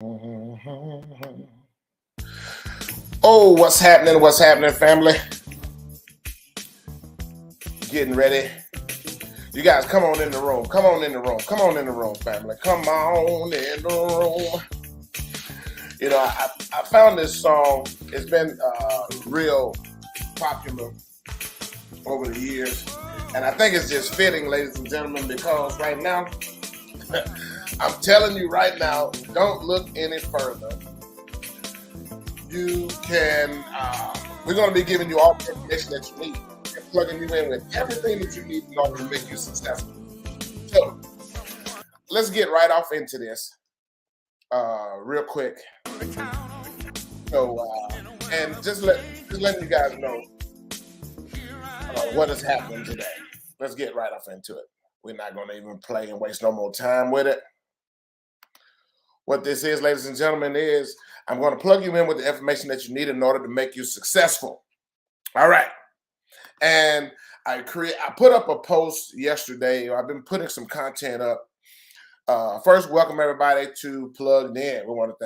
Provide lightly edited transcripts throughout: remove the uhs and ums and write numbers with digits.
Oh, what's happening? What's happening, family? Getting ready. You guys, come on in the room. Come on in the room. Come on in the room, family. Come on in the room. You know, I found this song. It's been real popular over the years. And I think it's just fitting, ladies and gentlemen, because right now, I'm telling you right now, don't look any further. You can, we're going to be giving you all the information that you need and plugging you in with everything that you need in order to make you successful. So let's get right off into this real quick. So, and just letting you guys know what is happening today. Let's get right off into it. We're not going to even play and waste no more time with it. What this is, ladies and gentlemen, is I'm going to plug you in with the information that you need in order to make you successful. All right. And I put up a post yesterday. I've been putting some content up. First, welcome everybody to Plugged In. We want to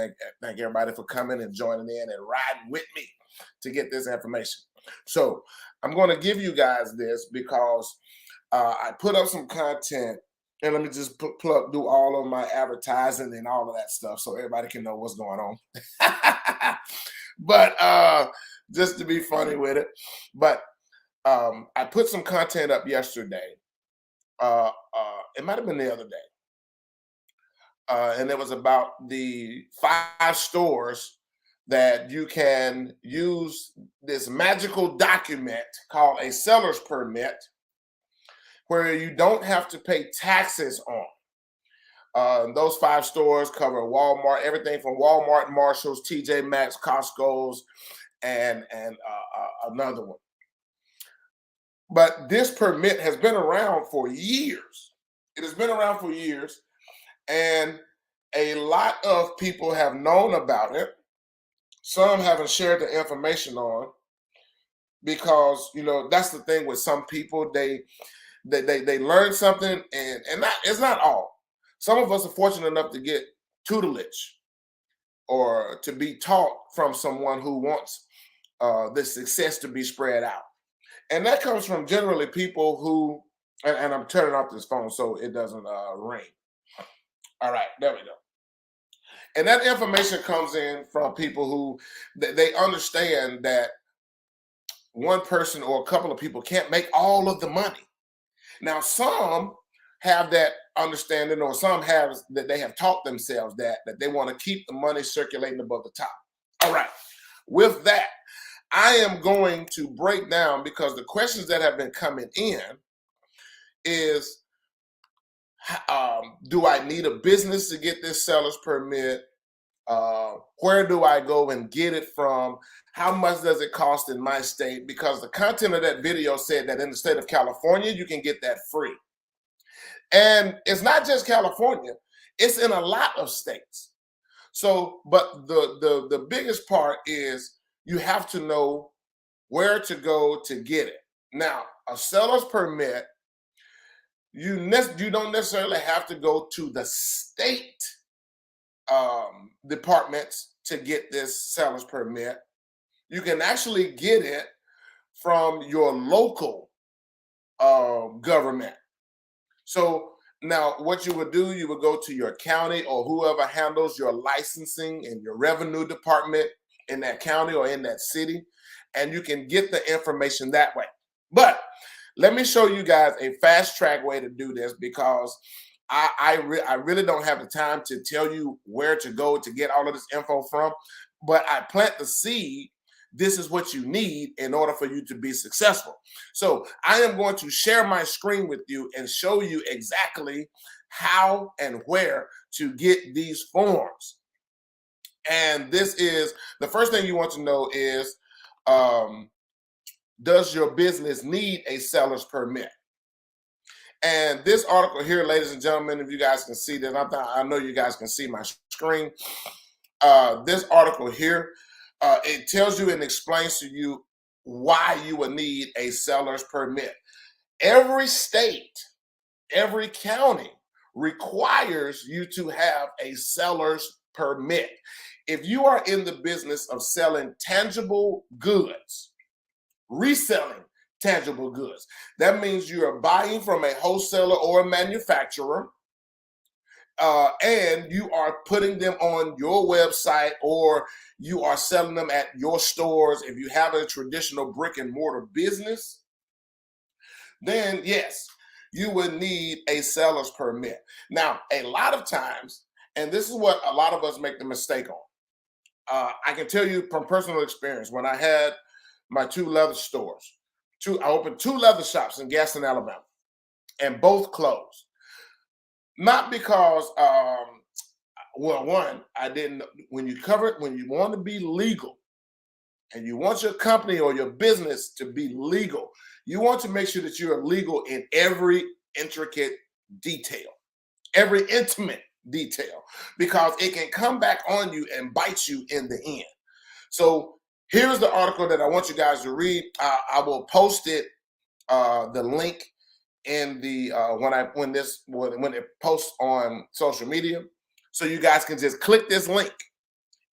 thank everybody for coming and joining in and riding with me to get this information. So I'm going to give you guys this because I put up some content. And let me just do all of my advertising and all of that stuff so everybody can know what's going on. But just to be funny with it. But I put some content up yesterday. It might have been the other day. And it was about the 5 stores that you can use this magical document called a seller's permit, where you don't have to pay taxes on. Those 5 stores cover Walmart, everything from Walmart, Marshalls, TJ Maxx, Costco's, and another one. But this permit has been around for years. It has been around for years, and a lot of people have known about it. Some haven't shared the information on because, you know, that's the thing with some people. They learn something, and it's not all. Some of us are fortunate enough to get tutelage or to be taught from someone who wants the success to be spread out. And that comes from generally people who, and I'm turning off this phone so it doesn't ring. All right, there we go. And that information comes in from people who they understand that one person or a couple of people can't make all of the money. Now, some have that understanding, or some have that they have taught themselves that they want to keep the money circulating above the top. All right. With that, I am going to break down, because the questions that have been coming in is, do I need a business to get this seller's permit? Where do I go and get it from? How much does it cost in my state? Because the content of that video said that in the state of California, you can get that free. And it's not just California, it's in a lot of states. So, but the biggest part is you have to know where to go to get it. Now, a seller's permit, you don't necessarily have to go to the state departments to get this seller's permit. You can actually get it from your local government. So now what you would do, you would go to your county or whoever handles your licensing and your revenue department in that county or in that city, and you can get the information that way. But let me show you guys a fast track way to do this, because I really don't have the time to tell you where to go to get all of this info from, but I plant the seed. This is what you need in order for you to be successful. So I am going to share my screen with you and show you exactly how and where to get these forms. And this is the first thing you want to know is, does your business need a seller's permit? And this article here, ladies and gentlemen, if you guys can see this, I know you guys can see my screen. This article here, it tells you and explains to you why you will need a seller's permit. Every state, every county requires you to have a seller's permit. If you are in the business of selling tangible goods, reselling tangible goods, that means you are buying from a wholesaler or a manufacturer, and you are putting them on your website, or you are selling them at your stores. If you have a traditional brick and mortar business, then yes, you would need a seller's permit. Now, a lot of times, and this is what a lot of us make the mistake on. I can tell you from personal experience, when I had my two leather stores, I opened two leather shops in Gaston, Alabama, and both closed. Not because, well, one, I didn't, when you want to be legal and you want your company or your business to be legal, you want to make sure that you are legal in every intricate detail, every intimate detail, because it can come back on you and bite you in the end. So here's the article that I want you guys to read. I will post it, the link in the when it posts on social media, so you guys can just click this link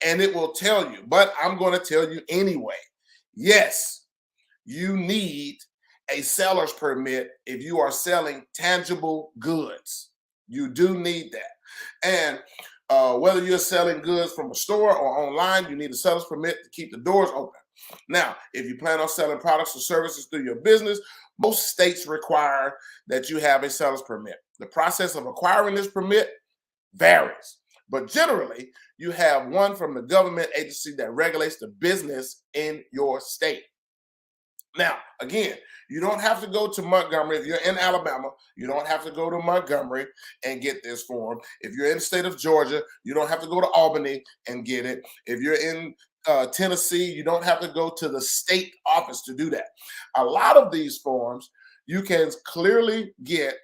and it will tell you. But I'm going to tell you anyway. Yes, you need a seller's permit if you are selling tangible goods. You do need that. And whether you're selling goods from a store or online, you need a seller's permit to keep the doors open. Now, if you plan on selling products or services through your business, most states require that you have a seller's permit. The process of acquiring this permit varies, but generally, you have one from the government agency that regulates the business in your state. Now, again, you don't have to go to Montgomery. If you're in Alabama, you don't have to go to Montgomery and get this form. If you're in the state of Georgia, you don't have to go to Albany and get it. If you're in Tennessee, you don't have to go to the state office to do that. A lot of these forms you can clearly get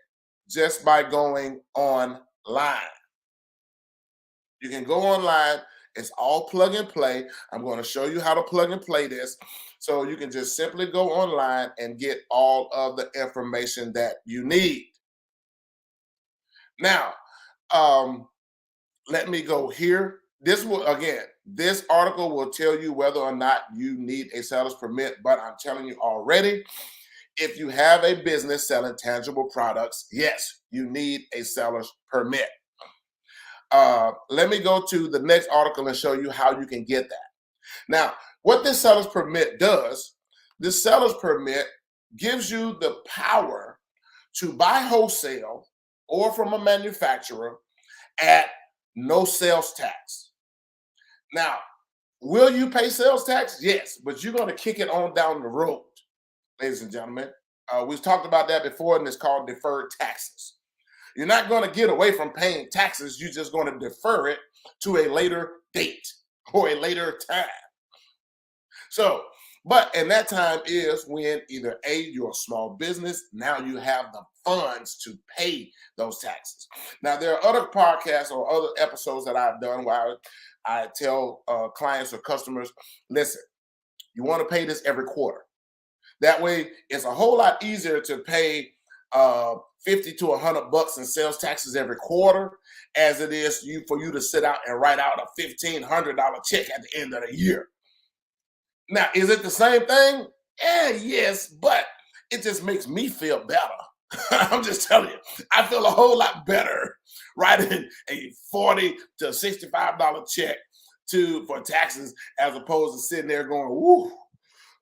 just by going online. You can go online. It's all plug and play. I'm going to show you how to plug and play this. So you can just simply go online and get all of the information that you need. Now, let me go here. This article will tell you whether or not you need a seller's permit, but I'm telling you already, if you have a business selling tangible products, yes, you need a seller's permit. Let me go to the next article and show you how you can get that. Now, what this seller's permit does, this seller's permit gives you the power to buy wholesale or from a manufacturer at no sales tax. Now, will you pay sales tax? Yes, but you're going to kick it on down the road, ladies and gentlemen. We've talked about that before, and it's called deferred taxes. You're not going to get away from paying taxes. You're just going to defer it to a later date or a later time. And that time is when either A, you're a small business, now you have the funds to pay those taxes. Now, there are other podcasts or other episodes that I've done where I tell clients or customers, listen, you want to pay this every quarter. That way, it's a whole lot easier to pay 50 to $100 in sales taxes every quarter as it is for you to sit out and write out a $1,500 check at the end of the year. Now, is it the same thing? Yes, but it just makes me feel better. I'm just telling you, I feel a whole lot better writing a $40 to $65 check for taxes as opposed to sitting there going, whoo,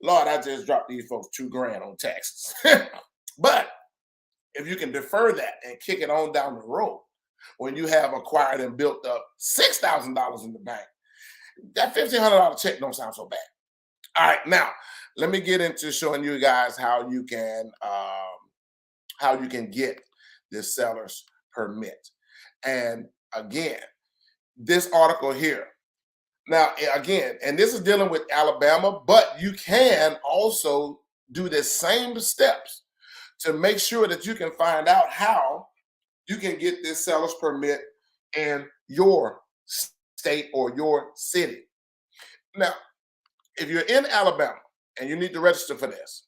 Lord, I just dropped these folks $2,000 on taxes. But if you can defer that and kick it on down the road, when you have acquired and built up $6,000 in the bank, that $1,500 check don't sound so bad. All right, now let me get into showing you guys how you can get this seller's permit. And again, this article here. Now, again, and this is dealing with Alabama, but you can also do the same steps to make sure that you can find out how you can get this seller's permit in your state or your city. Now, if you're in Alabama and you need to register for this,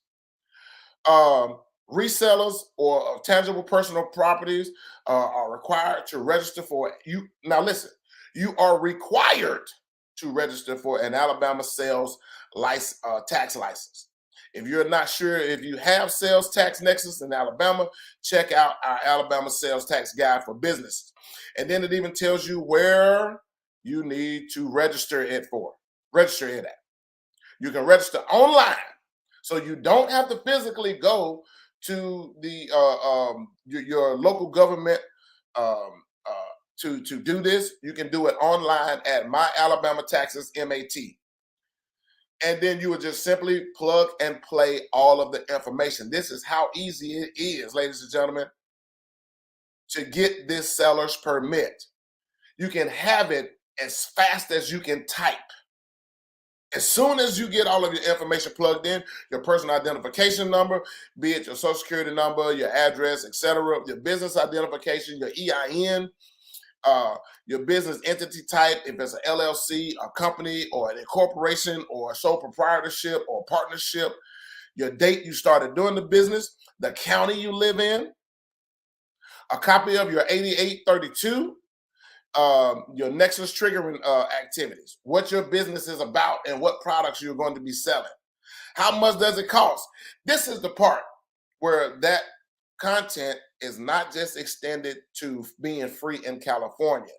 resellers or tangible personal properties are required to register for you. Now, listen, You are required to register for an Alabama sales tax license. If you're not sure if you have sales tax nexus in Alabama, check out our Alabama sales tax guide for businesses. And then it even tells you where you need to register it at. You can register online. So you don't have to physically go to the your local government to do this. You can do it online at My Alabama Taxes MAT. And then you would just simply plug and play all of the information. This is how easy it is, ladies and gentlemen, to get this seller's permit. You can have it as fast as you can type. As soon as you get all of your information plugged in, your personal identification number, be it your social security number, your address, etc., your business identification, your EIN, your business entity type, if it's an LLC, a company, or an incorporation, or a sole proprietorship or partnership, your date you started doing the business, the county you live in, a copy of your 8832, your Nexus triggering activities, what your business is about, and what products you're going to be selling. How much does it cost? This is the part where that content is not just extended to being free in California.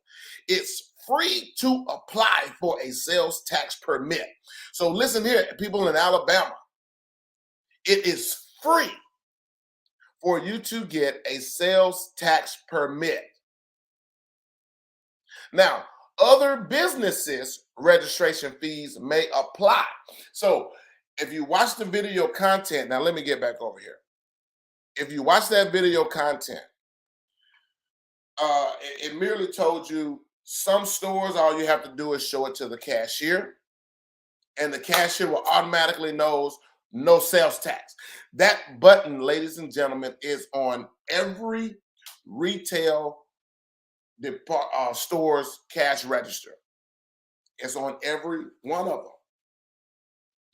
It's free to apply for a sales tax permit. So listen here, people in Alabama, it is free for you to get a sales tax permit. Now, other businesses' registration fees may apply. So if you watch the video content, now let me get back over here. If you watch that video content, it merely told you some stores, all you have to do is show it to the cashier, and the cashier will automatically knows no sales tax. That button, ladies and gentlemen, is on every retail store's cash register. It's on every one of them.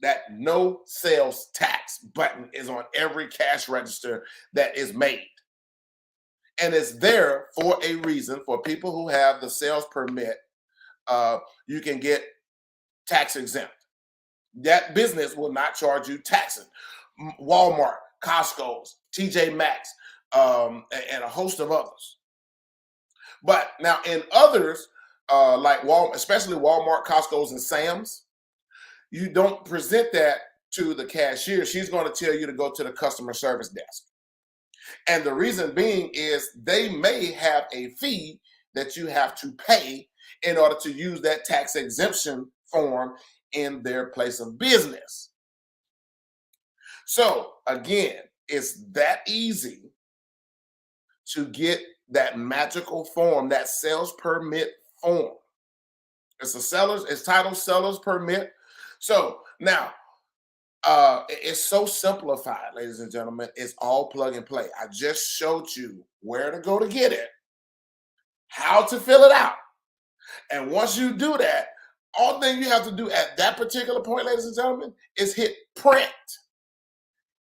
That no sales tax button is on every cash register that is made. And it's there for a reason. For people who have the sales permit, you can get tax exempt. That business will not charge you taxes. Walmart, Costco's, TJ Maxx, and a host of others. But now in others, like Walmart, especially Walmart, Costco's, and Sam's, you don't present that to the cashier. She's going to tell you to go to the customer service desk. And the reason being is they may have a fee that you have to pay in order to use that tax exemption form in their place of business. So again, it's that easy to get that magical form, that sales permit form. It's titled seller's permit. So now, it's so simplified, ladies and gentlemen. It's all plug and play. I just showed you where to go to get it, how to fill it out. And once you do that, all thing you have to do at that particular point, ladies and gentlemen, is hit print.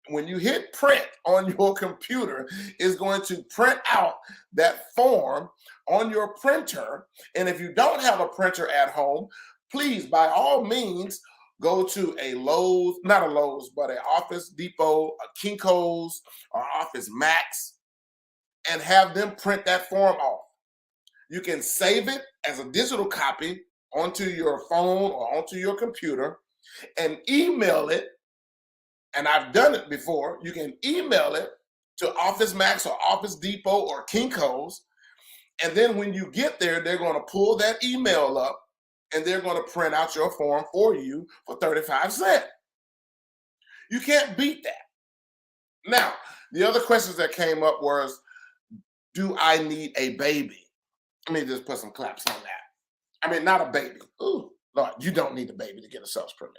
When you hit print on your computer, it's going to print out that form on your printer. And if you don't have a printer at home, please, by all means, go to a Lowe's, not a Lowe's, but an Office Depot, a Kinko's, or Office Max, and have them print that form off. You can save it as a digital copy onto your phone or onto your computer and email it. And I've done it before. You can email it to Office Max or Office Depot or Kinko's. And then when you get there, they're going to pull that email up and they're going to print out your form for you for 35 cents. You can't beat that. Now, the other questions that came up was, do I need a baby? Let me just put some claps on that. I mean, not a baby. Ooh, Lord, you don't need a baby to get a sales permit.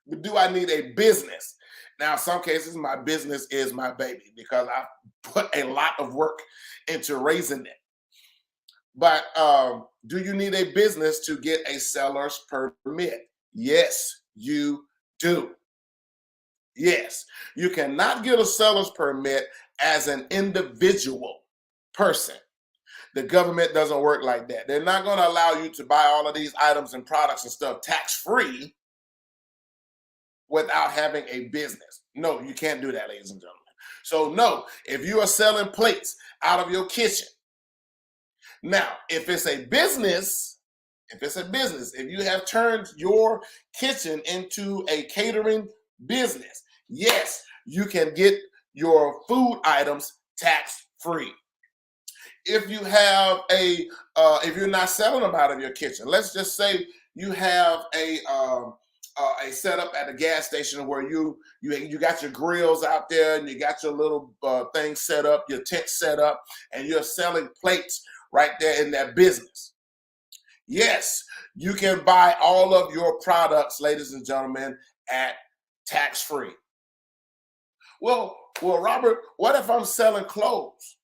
But do I need a business? Now, in some cases, my business is my baby because I put a lot of work into raising it. But do you need a business to get a seller's permit? Yes, you do. Yes, you cannot get a seller's permit as an individual person. The government doesn't work like that. They're not going to allow you to buy all of these items and products and stuff tax-free without having a business. No, you can't do that, ladies and gentlemen. So no, if you are selling plates out of your kitchen, now, if it's a business, if you have turned your kitchen into a catering business, yes, you can get your food items tax-free. If you have if you're not selling them out of your kitchen, let's just say you have a setup at a gas station where you got your grills out there and you got your little thing set up, your tent set up, and you're selling plates right there in that business. Yes, you can buy all of your products, ladies and gentlemen, at tax-free. Well, Robert, what if I'm selling clothes,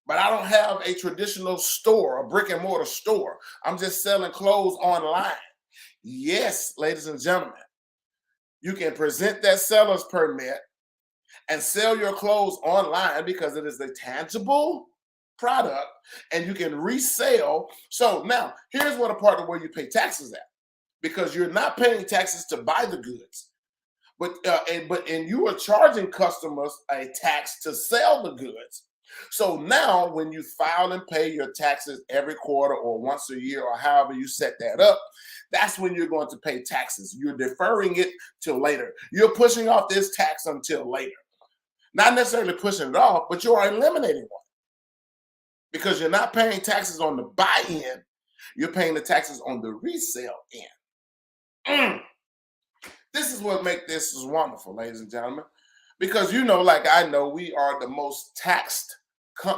but I don't have a traditional store, a brick and mortar store? I'm just selling clothes online. Yes, ladies and gentlemen, you can present that seller's permit and sell your clothes online because it is a tangible product and you can resell. So now here's what a part of where you pay taxes at, because you're not paying taxes to buy the goods, but you are charging customers a tax to sell the goods. So now when you file and pay your taxes every quarter or once a year or however you set that up, that's when you're going to pay taxes. You're deferring it till later. You're pushing off this tax until later. Not necessarily pushing it off, but you are eliminating one, because you're not paying taxes on the buy-in, you're paying the taxes on the resale end. This is what makes this wonderful, ladies and gentlemen, because like I know, we are the most taxed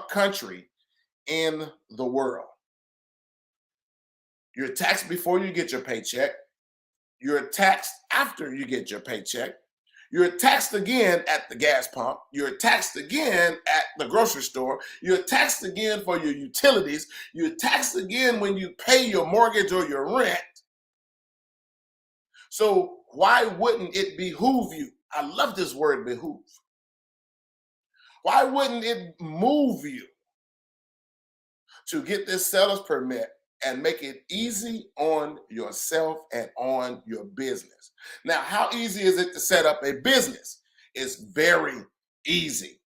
country in the world. You're taxed before you get your paycheck. You're taxed after you get your paycheck. You're taxed again at the gas pump. You're taxed again at the grocery store. You're taxed again for your utilities. You're taxed again when you pay your mortgage or your rent. So why wouldn't it behoove you? I love this word, behoove. Why wouldn't it move you to get this seller's permit and make it easy on yourself and on your business? Now, how easy is it to set up a business? It's very easy.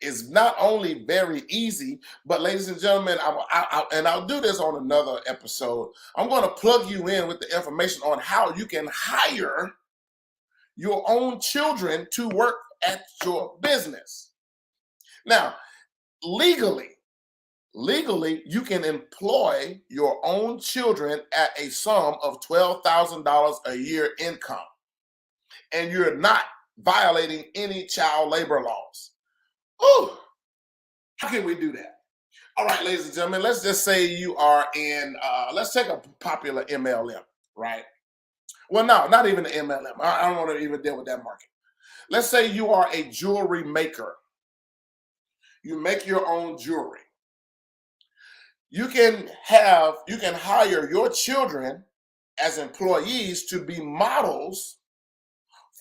It's not only very easy, but ladies and gentlemen, I'll do this on another episode. I'm going to plug you in with the information on how you can hire your own children to work at your business. Now, legally, you can employ your own children at a sum of $12,000 a year income, and you're not violating any child labor laws. Ooh, how can we do that? All right, ladies and gentlemen, let's just say you are in, let's take a popular MLM, right? Well, no, not even the MLM. I don't want to even deal with that market. Let's say you are a jewelry maker. You make your own jewelry. You can hire your children as employees to be models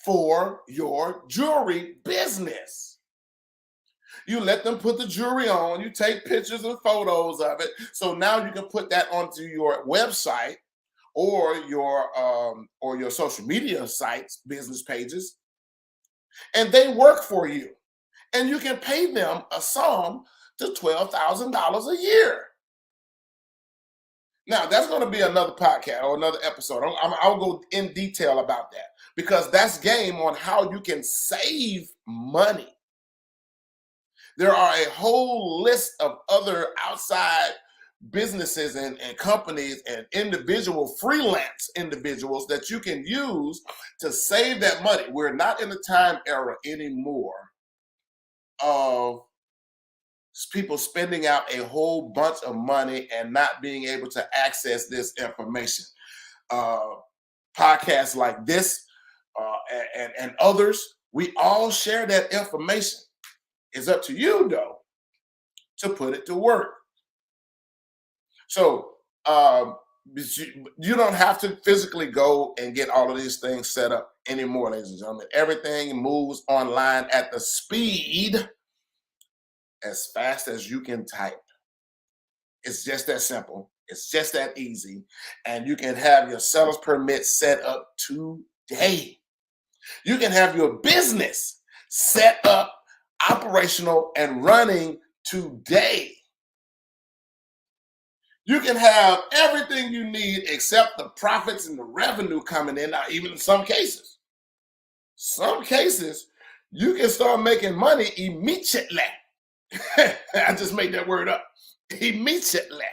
for your jewelry business. You let them put the jewelry on, you take pictures and photos of it. So now you can put that onto your website or your social media sites, business pages, and they work for you. And you can pay them a sum to $12,000 a year. Now, that's going to be another podcast or another episode. I'll go in detail about that, because that's game on how you can save money. There are a whole list of other outside businesses and companies and individual freelance individuals that you can use to save that money. We're not in the time era anymore of people spending out a whole bunch of money and not being able to access this information. Podcasts like this and others, we all share that information. It's up to you, though, to put it to work. So you don't have to physically go and get all of these things set up anymore, ladies and gentlemen. Everything moves online at the speed as fast as you can type. It's just that simple. It's just that easy. And you can have your seller's permit set up today. You can have your business set up, operational, and running today. You can have everything you need except the profits and the revenue coming in. Now, even in some cases, you can start making money immediately. I just made that word up. Immediately.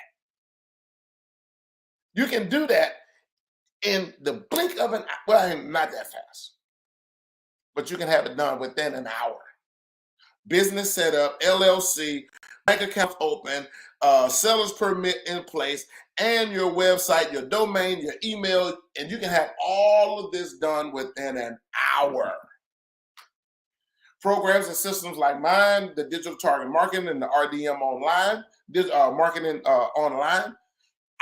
You can do that in the blink of an eye. Well, not that fast, but you can have it done within an hour. Business set up, LLC, bank account open, seller's permit in place, and your website, your domain, your email, and you can have all of this done within an hour. Programs and systems like mine, the digital target marketing and the RDM online, marketing online,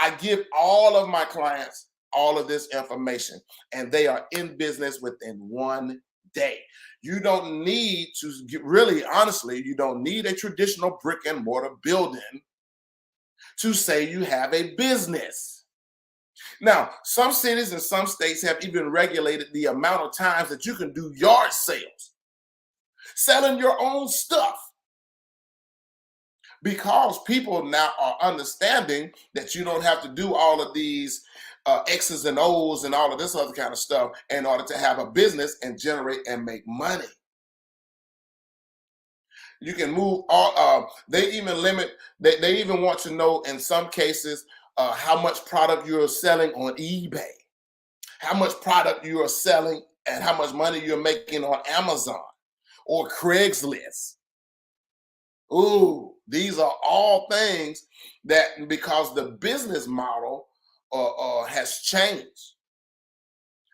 I give all of my clients all of this information, and they are in business within one day. You don't need to really, honestly, you don't need a traditional brick and mortar building to say you have a business. Now, some cities and some states have even regulated the amount of times that you can do yard sales, selling your own stuff, because people now are understanding that you don't have to do all of these X's and O's and all of this other kind of stuff in order to have a business and generate and make money. You can move all, they even limit, they even want to know in some cases how much product you're selling on eBay, how much product you are selling, and how much money you're making on Amazon or Craigslist. Ooh, these are all things that, because the business model has changed.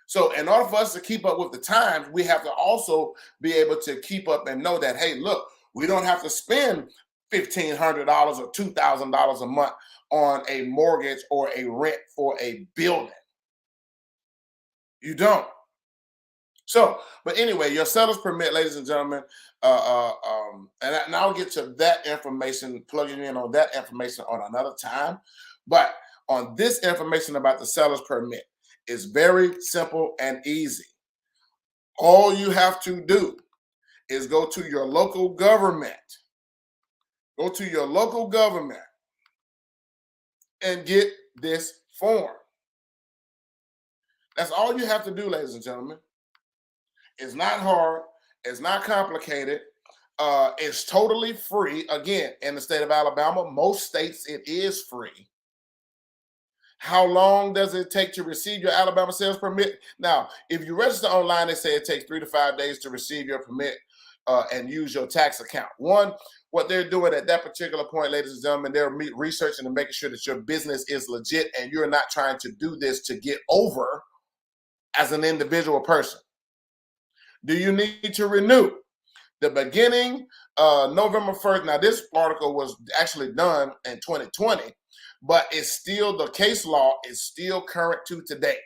So in order for us to keep up with the times, we have to also be able to keep up and know that, hey, look, we don't have to spend $1,500 or $2,000 a month on a mortgage or a rent for a building. You don't. So, but anyway, your seller's permit, ladies and gentlemen, and I'll get to that information, plugging in on that information on another time. But on this information about the seller's permit, is very simple and easy. All you have to do is go to your local government. Go to your local government and get this form. That's all you have to do, ladies and gentlemen. It's not hard. It's not complicated. It's totally free. Again, in the state of Alabama, most states, it is free. How long does it take to receive your Alabama sales permit? Now, if you register online, they say it takes 3 to 5 days to receive your permit and use your tax account. One, what they're doing at that particular point, ladies and gentlemen, they're researching and making sure that your business is legit and you're not trying to do this to get over as an individual person. Do you need to renew? The beginning, November 1st. Now, this article was actually done in 2020, but it's still, the case law is still current to today.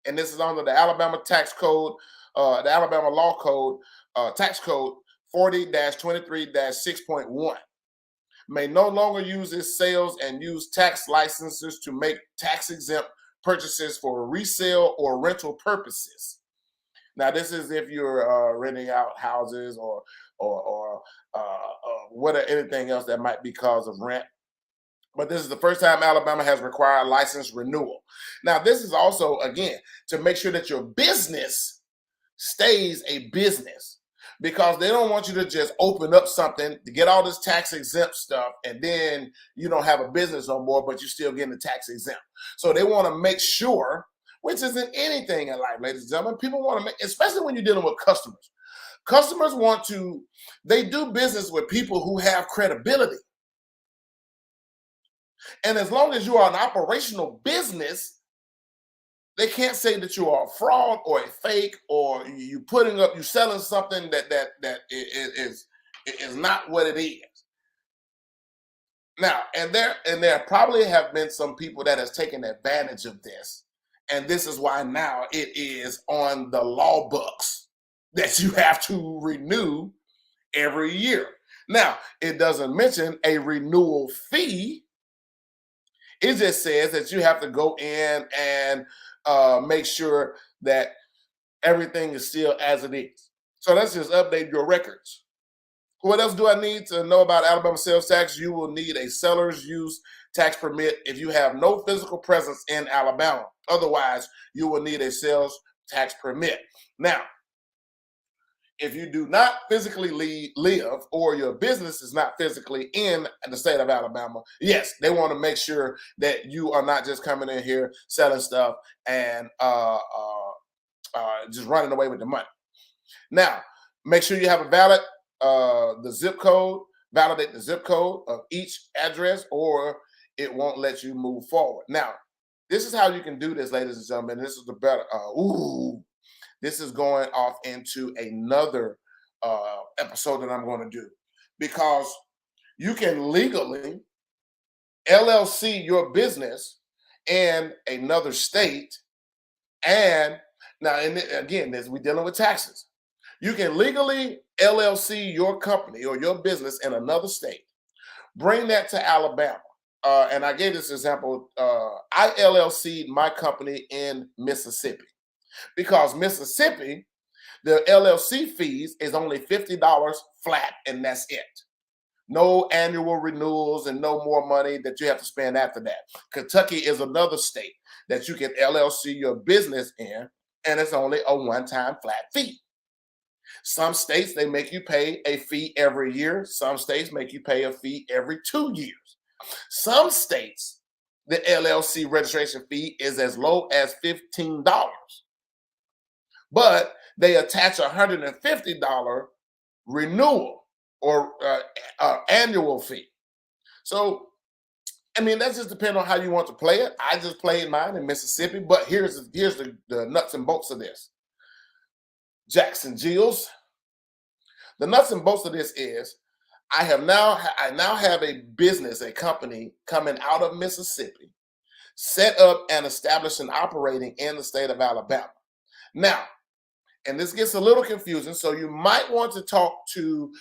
And this is under the Alabama tax code, the Alabama law code, tax code 40-23-6.1. May no longer use its sales and use tax licenses to make tax exempt purchases for resale or rental purposes. Now, this is if you're renting out houses or whatever, anything else that might be cause of rent. But this is the first time Alabama has required license renewal. Now, this is also, again, to make sure that your business stays a business, because they don't want you to just open up something to get all this tax exempt stuff and then you don't have a business no more, but you're still getting the tax exempt. So they want to make sure, which isn't anything in life, ladies and gentlemen. People want to make, especially when you're dealing with customers. Customers want to, they do business with people who have credibility. And as long as you are an operational business, they can't say that you are a fraud or a fake, or you putting up, you selling something that is not what it is. Now, and there probably have been some people that has taken advantage of this. And this is why now it is on the law books that you have to renew every year. Now, it doesn't mention a renewal fee It just says that you have to go in and make sure that everything is still as it is. So let's just update your records. What else do I need to know about Alabama sales tax? You will need a seller's use tax permit if you have no physical presence in Alabama. Otherwise, you will need a sales tax permit. Now, if you do not physically live or your business is not physically in the state of Alabama, yes, they want to make sure that you are not just coming in here selling stuff and just running away with the money. Now, make sure you have a valid the zip code, validate the zip code of each address, or it won't let you move forward. Now, this is how you can do this, ladies and gentlemen. This is the better. This is going off into another episode that I'm going to do, because you can legally LLC your business in another state. And now, and again, we're dealing with taxes. You can legally LLC your company or your business in another state, bring that to Alabama. And I gave this example. I LLC'd my company in Mississippi, because Mississippi, the LLC fees is only $50 flat, and that's it. No annual renewals and no more money that you have to spend after that. Kentucky is another state that you can LLC your business in, and it's only a one-time flat fee. Some states, they make you pay a fee every year. Some states make you pay a fee every 2 years. Some states, the LLC registration fee is as low as $15, but they attach a $150 renewal or annual fee. So, I mean, that just depends on how you want to play it. I just played mine in Mississippi, but here's the nuts and bolts of this. Jackson Gills. The nuts and bolts of this is I now have a business, a company coming out of Mississippi, set up and established and operating in the state of Alabama. Now, and this gets a little confusing, so you might want to talk to,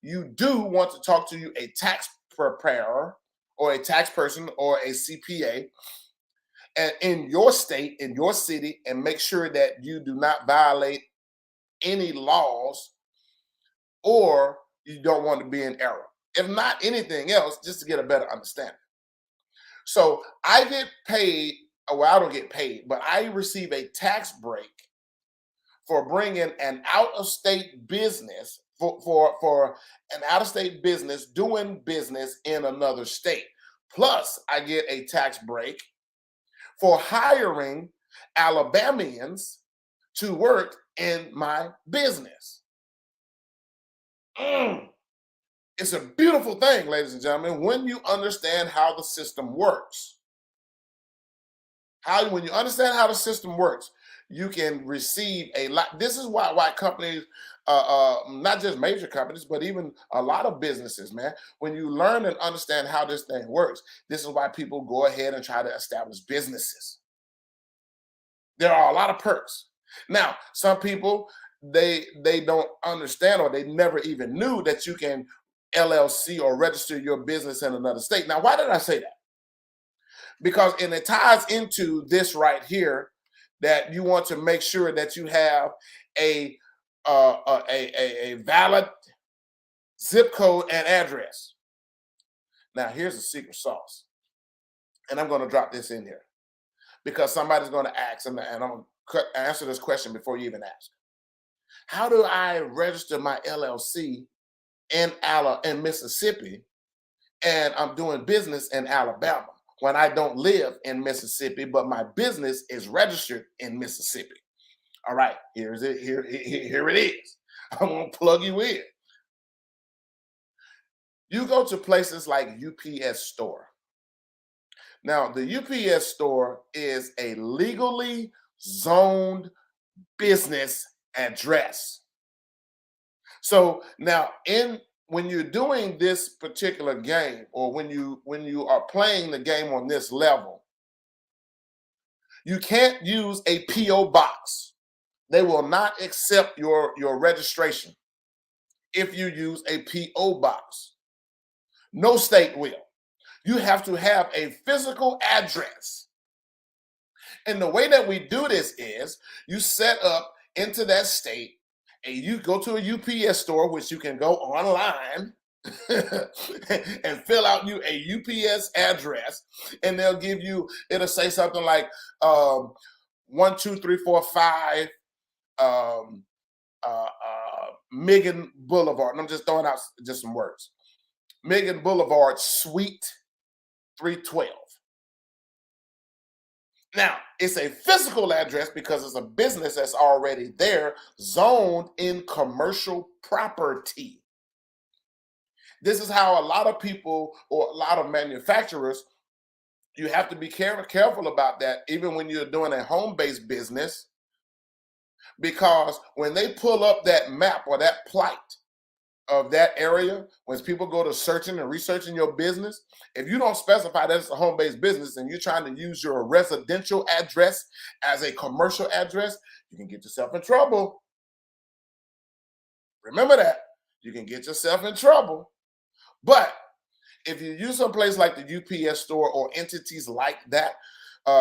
you do want to talk to a tax preparer or a tax person or a CPA, and in your state, in your city, and make sure that you do not violate any laws, or you don't want to be in error. If not anything else, just to get a better understanding. So I get paid, well, I don't get paid, but I receive a tax break for bringing an out-of-state business, for an out-of-state business doing business in another state. Plus, I get a tax break for hiring Alabamians to work in my business. It's a beautiful thing, ladies and gentlemen, when you understand how the system works. When you understand how the system works, you can receive a lot. This is why companies, not just major companies, but even a lot of businesses, man, when you learn and understand how this thing works, this is why people go ahead and try to establish businesses. There are a lot of perks. Now, some people, they don't understand, or they never even knew that you can LLC or register your business in another state. Now, why did I say that? Because, and it ties into this right here, that you want to make sure that you have a valid zip code and address. Now, here's the secret sauce, and I'm going to drop this in here because somebody's going to ask, and I'm going to answer this question before you even ask. How do I register my LLC in Mississippi, and I'm doing business in Alabama when I don't live in Mississippi, but my business is registered in Mississippi? All right, here it is. I'm gonna plug you in. You go to places like UPS Store. Now, the UPS Store is a legally zoned business address. So now, when you're doing this particular game, or when you are playing the game on this level, you can't use a PO box. They will not accept your registration if you use a PO box. No state will. You have to have a physical address. And the way that we do this is you set up into that state and you go to a UPS store, which you can go online and fill out you a UPS address, and they'll give you, it'll say something like 12345 um, Megan Boulevard. And I'm just throwing out just some words. Megan Boulevard, Suite 312. Now, it's a physical address because it's a business that's already there, zoned in commercial property. This is how a lot of people or a lot of manufacturers, you have to be careful about that, even when you're doing a home-based business, because when they pull up that map or that plight of that area, when people go to searching and researching your business, if you don't specify that it's a home-based business and you're trying to use your residential address as a commercial address, you can get yourself in trouble. Remember that. You can get yourself in trouble. But if you use a place like the UPS store or entities like that,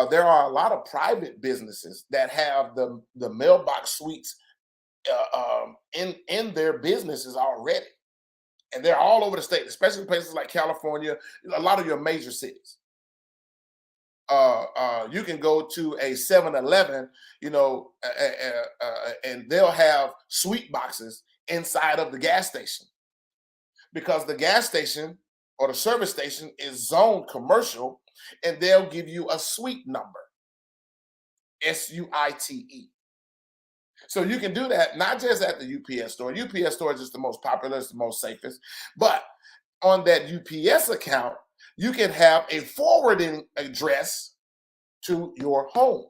there are a lot of private businesses that have the mailbox suites in their businesses already, and they're all over the state, especially places like California, a lot of your major cities. You can go to a 7-Eleven, and they'll have suite boxes inside of the gas station because the gas station or the service station is zoned commercial, and they'll give you a suite number, SUITE. So you can do that not just at the UPS store. UPS store is just the most popular, it's the most safest. But on that UPS account, you can have a forwarding address to your home.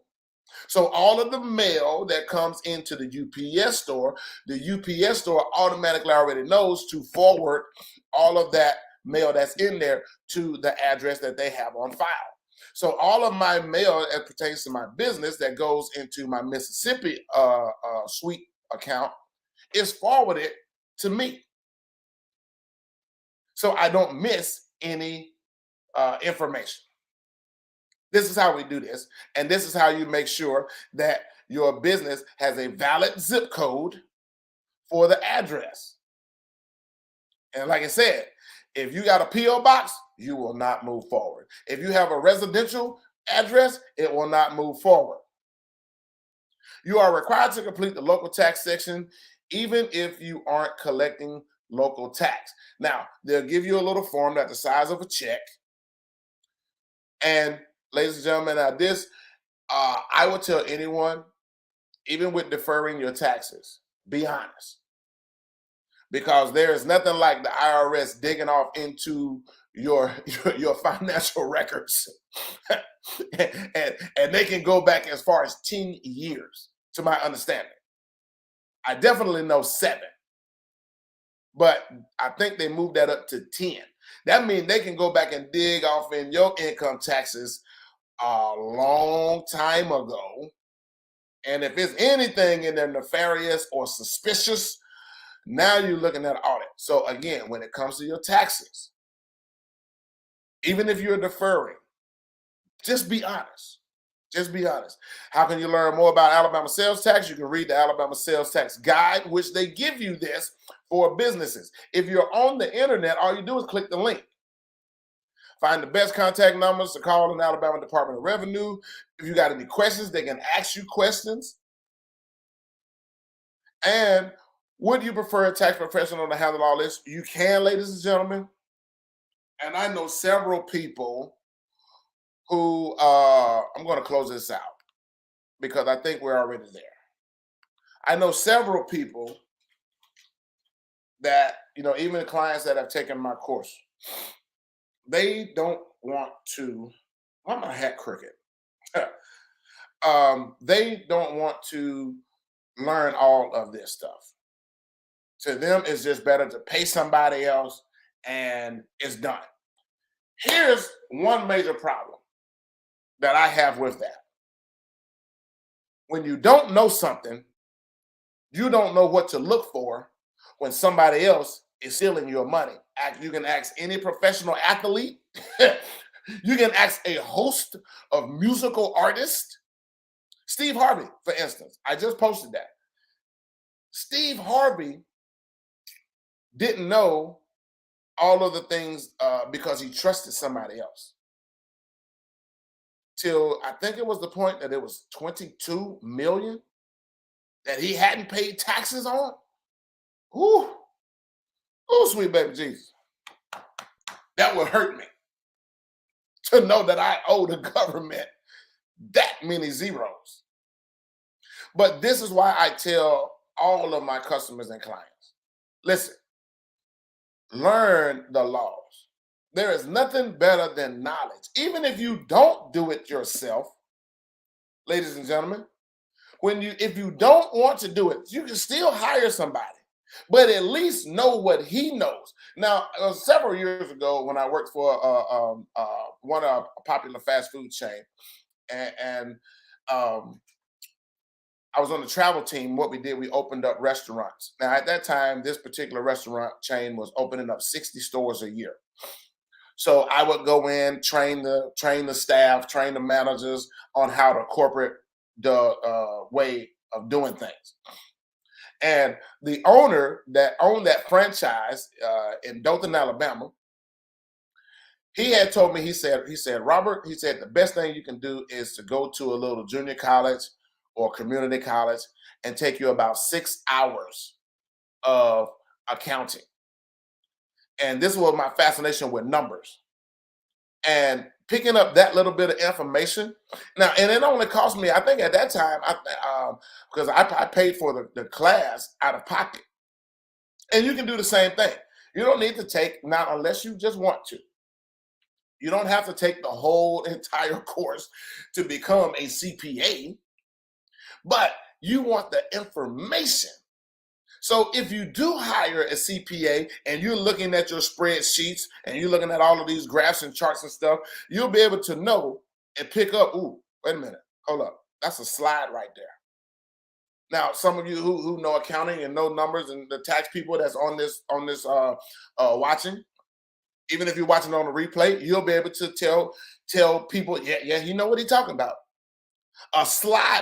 So all of the mail that comes into the UPS store, the UPS store automatically already knows to forward all of that mail that's in there to the address that they have on file. So all of my mail as pertains to my business that goes into my Mississippi suite account is forwarded to me. So I don't miss any information. This is how we do this. And this is how you make sure that your business has a valid zip code for the address. And like I said, if you got a P.O. box, you will not move forward. If you have a residential address, it will not move forward. You are required to complete the local tax section, even if you aren't collecting local tax. Now, they'll give you a little form that's the size of a check. And ladies and gentlemen, now this, I would tell anyone, even with deferring your taxes, be honest. Because there is nothing like the IRS digging off into your financial records. and they can go back as far as 10 years, to my understanding. I definitely know 7. But I think they moved that up to 10. That means they can go back and dig off in your income taxes a long time ago. And if it's anything in there nefarious or suspicious, now you're looking at audit. So again, when it comes to your taxes, even if you're deferring, just be honest. Just be honest. How can you learn more about Alabama sales tax? You can read the Alabama sales tax guide, which they give you this for businesses. If you're on the internet, all you do is click the link. Find the best contact numbers to call in the Alabama Department of Revenue. If you got any questions, they can ask you questions. And would you prefer a tax professional to handle all this? You can, ladies and gentlemen. And I know several people who, I'm going to close this out because I think we're already there. I know several people that, even the clients that have taken my course, they don't want to, why my hat crooked? They don't want to learn all of this stuff. To them, it's just better to pay somebody else and it's done. Here's one major problem that I have with that. When you don't know something, you don't know what to look for when somebody else is stealing your money. You can ask any professional athlete You can ask a host of musical artists. Steve Harvey, for instance, I just posted that. Steve Harvey didn't know all of the things because he trusted somebody else. Till I think it was the point that it was 22 million that he hadn't paid taxes on. Whoo, oh, sweet baby Jesus. That would hurt me to know that I owe the government that many zeros. But this is why I tell all of my customers and clients, listen, learn the laws. There is nothing better than knowledge. Even if you don't do it yourself, ladies and gentlemen, if you don't want to do it, you can still hire somebody, but at least know what he knows. Now, several years ago, when I worked for one a popular fast food chain, and I was on the travel team. What we did, we opened up restaurants. Now, at that time, this particular restaurant chain was opening up 60 stores a year. So I would go in, train the staff, train the managers on how the corporate way of doing things. And the owner that owned that franchise in Dothan, Alabama, he had told me, he said, Robert, he said, the best thing you can do is to go to a little junior college or community college and take you about 6 hours of accounting. And this was my fascination with numbers. And picking up that little bit of information. Now, and it only cost me, I think at that time, because I paid for the class out of pocket. And you can do the same thing. You don't need to take, now unless you just want to. You don't have to take the whole entire course to become a CPA, but you want the information. So if you do hire a CPA and you're looking at your spreadsheets and you're looking at all of these graphs and charts and stuff, you'll be able to know and pick up, ooh, wait a minute, hold up. That's a slide right there. Now, some of you who know accounting and know numbers and the tax people that's on this watching, even if you're watching on the replay, you'll be able to tell people, yeah, he know what he's talking about. A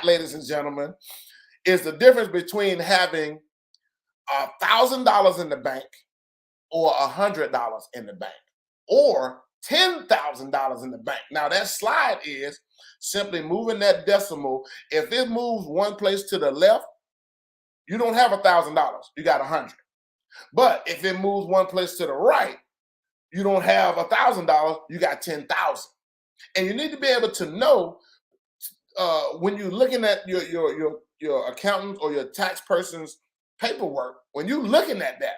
ladies and gentlemen, is the difference between having $1,000 in the bank or $100 in the bank or $10,000 in the bank. Now that slide is simply moving that decimal. If it moves one place to the left, you don't have $1,000, you got 100. But if it moves one place to the right, you don't have $1,000, you got 10,000. And you need to be able to know when you're looking at your accountant or your tax person's paperwork, when you're looking at that,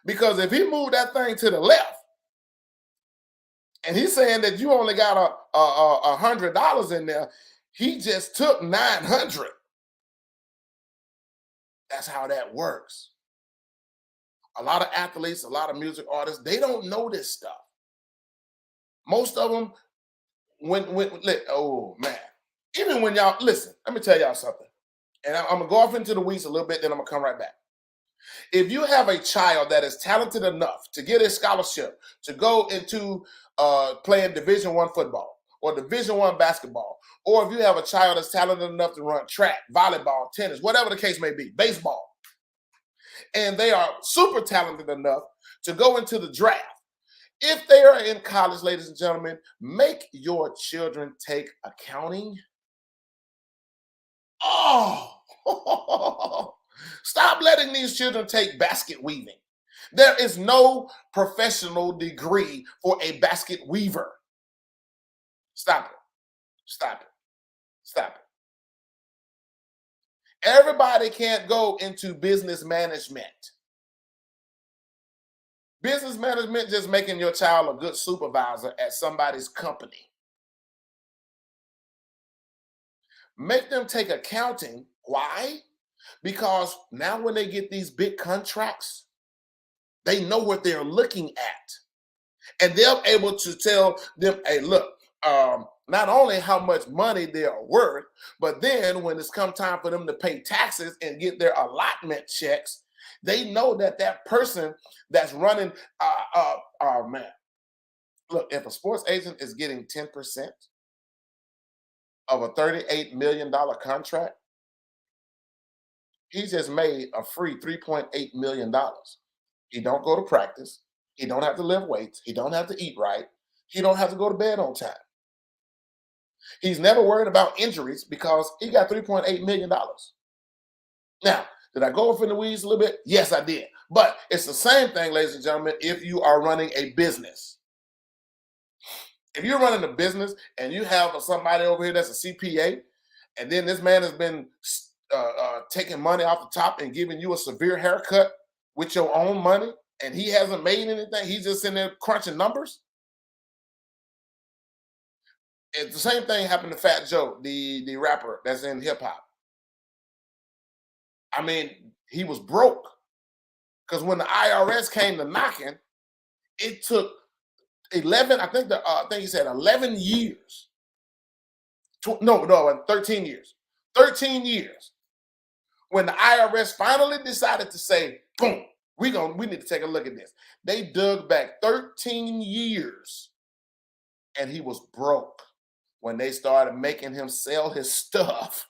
because if he moved that thing to the left and he's saying that you only got $100 in there, he just took 900. That's how that works. A lot of athletes, a lot of music artists, they don't know this stuff. Most of them, oh man, even when y'all, listen, let me tell y'all something. And I'm gonna go off into the weeds a little bit, then I'm gonna come right back. If you have a child that is talented enough to get a scholarship to go into playing Division I football or Division I basketball, or if you have a child that's talented enough to run track, volleyball, tennis, whatever the case may be, baseball, and they are super talented enough to go into the draft, if they are in college, ladies and gentlemen, make your children take accounting. Oh, stop letting these children take basket weaving. There is no professional degree for a basket weaver. Stop it. Stop it. Stop it. Everybody can't go into business management. Business management just making your child a good supervisor at somebody's company. Make them take accounting. Why? Because now when they get these big contracts, they know what they're looking at. And they're able to tell them, hey, look, not only how much money they are worth, but then when it's come time for them to pay taxes and get their allotment checks, they know that that person that's running, oh man, Look, if a sports agent is getting 10% of a $38 million contract, he just made a free $3.8 million. He don't go to practice. He don't have to lift weights. He don't have to eat right. He don't have to go to bed on time. He's never worried about injuries because he got $3.8 million. Now, did I go off in the weeds a little bit? Yes, I did. But it's the same thing, ladies and gentlemen, if you are running a business. If you're running a business and you have somebody over here that's a CPA, and then this man has been taking money off the top and giving you a severe haircut with your own money, and he hasn't made anything, he's just in there crunching numbers. It's the same thing happened to Fat Joe, the rapper that's in hip hop. I mean, he was broke because when the IRS came to knocking, it took 11. I think he said 11 years. No, 13 years. 13 years. When the IRS finally decided to say, boom, we need to take a look at this. They dug back 13 years, and he was broke when they started making him sell his stuff.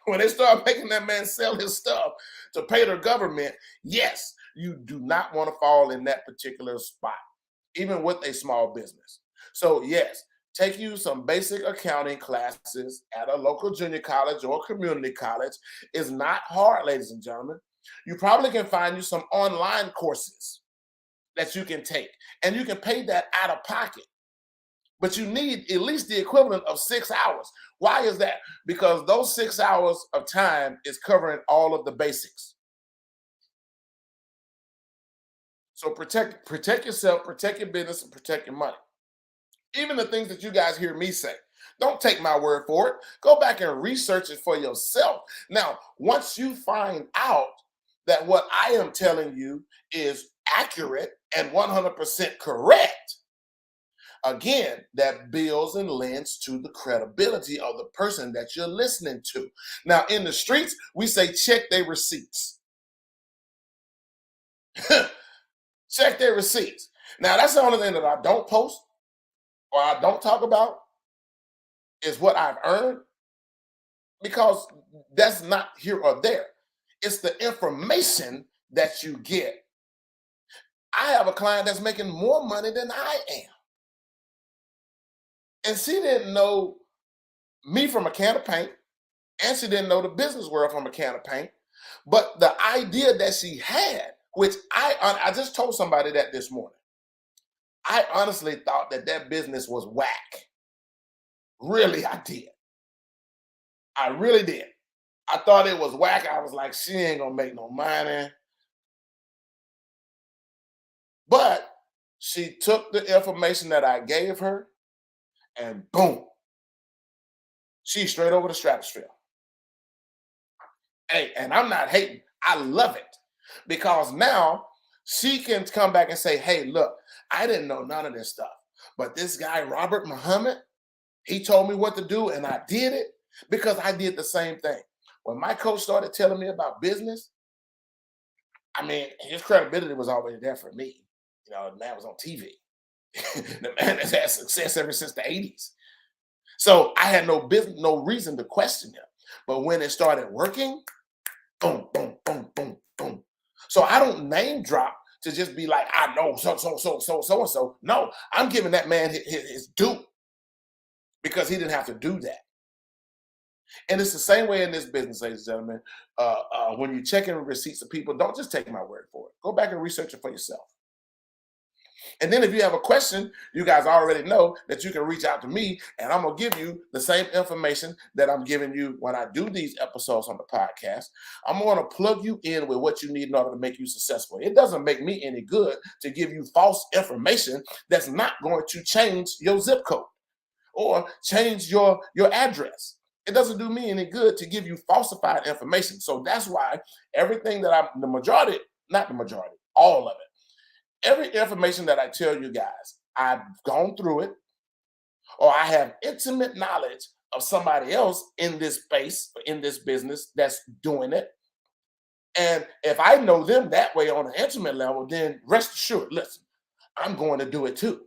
When they started making that man sell his stuff to pay the government, yes, you do not want to fall in that particular spot, even with a small business. So yes, take you some basic accounting classes at a local junior college or community college. It's not hard, ladies and gentlemen. You probably can find you some online courses that you can take, and you can pay that out of pocket. But you need at least the equivalent of 6 hours. Why is that? Because those 6 hours of time is covering all of the basics. So protect yourself, protect your business, and protect your money. Even the things that you guys hear me say, don't take my word for it. Go back and research it for yourself. Now, once you find out that what I am telling you is accurate and 100% correct, again, that builds and lends to the credibility of the person that you're listening to. Now, in the streets, we say check their receipts. Check their receipts. Now, that's the only thing that I don't post or I don't talk about is what I've earned, because that's not here or there. It's the information that you get. I have a client that's making more money than I am. And she didn't know me from a can of paint, and she didn't know the business world from a can of paint. But the idea that she had, which I just told somebody that this morning, I honestly thought that business was whack. Really, I did. I really did. I thought it was whack. I was like, she ain't gonna make no money. But she took the information that I gave her, and boom, she's straight over the stratosphere. Hey, and I'm not hating. I love it, because now she can come back and say, hey, look, I didn't know none of this stuff, but this guy, Robert Muhammad, he told me what to do, and I did it because I did the same thing. When my coach started telling me about business, I mean, his credibility was already there for me. You know, the man was on TV. The man has had success ever since the 80s. So I had no reason to question him. But when it started working, boom, boom, boom, boom, boom. So I don't name drop to just be like, I know so and so. No, I'm giving that man his due, because he didn't have to do that. And it's the same way in this business, ladies and gentlemen. When you're checking receipts of people, don't just take my word for it. Go back and research it for yourself. And then if you have a question, you guys already know that you can reach out to me, and I'm going to give you the same information that I'm giving you when I do these episodes on the podcast. I'm going to plug you in with what you need in order to make you successful. It doesn't make me any good to give you false information that's not going to change your zip code or change your address. It doesn't do me any good to give you falsified information. So that's why everything that all of it. Every information that I tell you guys, I've gone through it, or I have intimate knowledge of somebody else in this space, in this business that's doing it. And if I know them that way on an intimate level, then rest assured, listen, I'm going to do it too.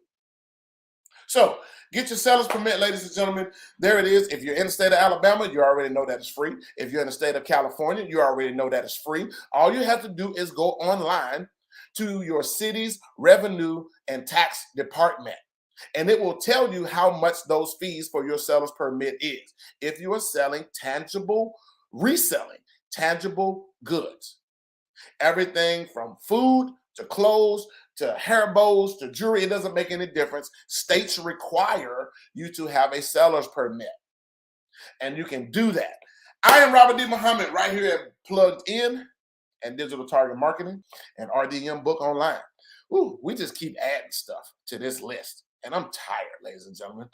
So get your seller's permit, ladies and gentlemen. There it is. If you're in the state of Alabama, you already know that it's free. If you're in the state of California, you already know that it's free. All you have to do is go online to your city's revenue and tax department, and it will tell you how much those fees for your seller's permit is. If you are selling reselling tangible goods, everything from food to clothes to hair bows to jewelry, it doesn't make any difference. States require you to have a seller's permit, and you can do that. I am Robert D. Muhammad right here at Plugged In and Digital Target Marketing and RDM Book Online. Ooh, we just keep adding stuff to this list, and I'm tired, ladies and gentlemen.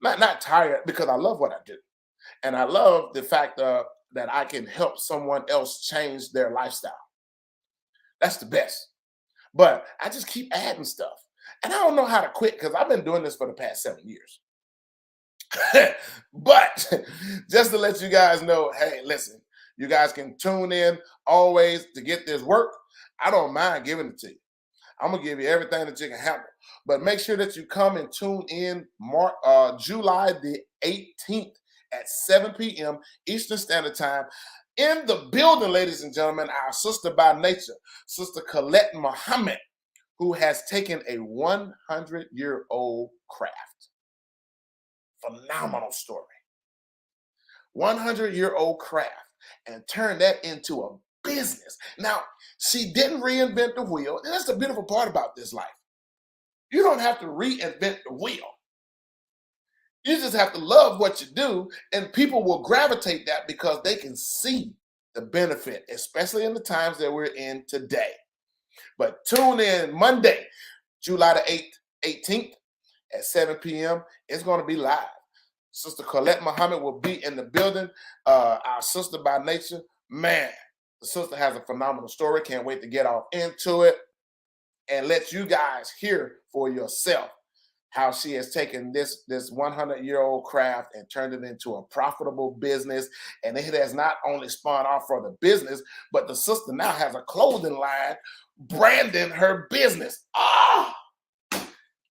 Not tired, because I love what I do, and I love the fact that I can help someone else change their lifestyle. That's the best. But I just keep adding stuff. And I don't know how to quit, because I've been doing this for the past 7 years. But just to let you guys know, hey, listen, you guys can tune in always to get this work. I don't mind giving it to you. I'm going to give you everything that you can handle. But make sure that you come and tune in July the 18th at 7 p.m. Eastern Standard Time. In the building, ladies and gentlemen, our sister by nature, Sister Colette Muhammad, who has taken a 100-year-old craft. Phenomenal story. 100-year-old craft, and turned that into a business. Now, she didn't reinvent the wheel, and that's the beautiful part about this life. You don't have to reinvent the wheel. You just have to love what you do, and people will gravitate that because they can see the benefit, especially in the times that we're in today. But tune in Monday, July the 18th at 7 p.m. It's going to be live. Sister Colette Muhammad will be in the building. Our sister by nature, man, the sister has a phenomenal story. Can't wait to get off into it and let you guys hear for yourself how she has taken this 100-year-old craft and turned it into a profitable business. And it has not only spawned off for the business, but the sister now has a clothing line branding her business.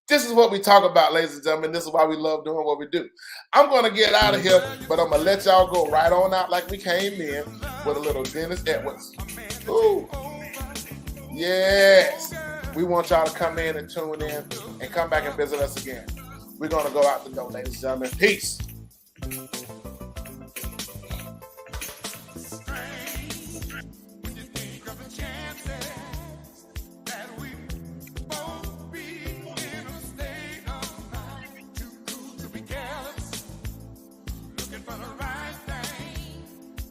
This is what we talk about, ladies and gentlemen. This is why we love doing what we do. I'm going to get out of here, but I'm going to let y'all go right on out like we came in with a little Dennis Edwards. Ooh. Yes. We want y'all to come in and tune in and come back and visit us again. We're going to go out the door, ladies and gentlemen. Peace. Looking for the right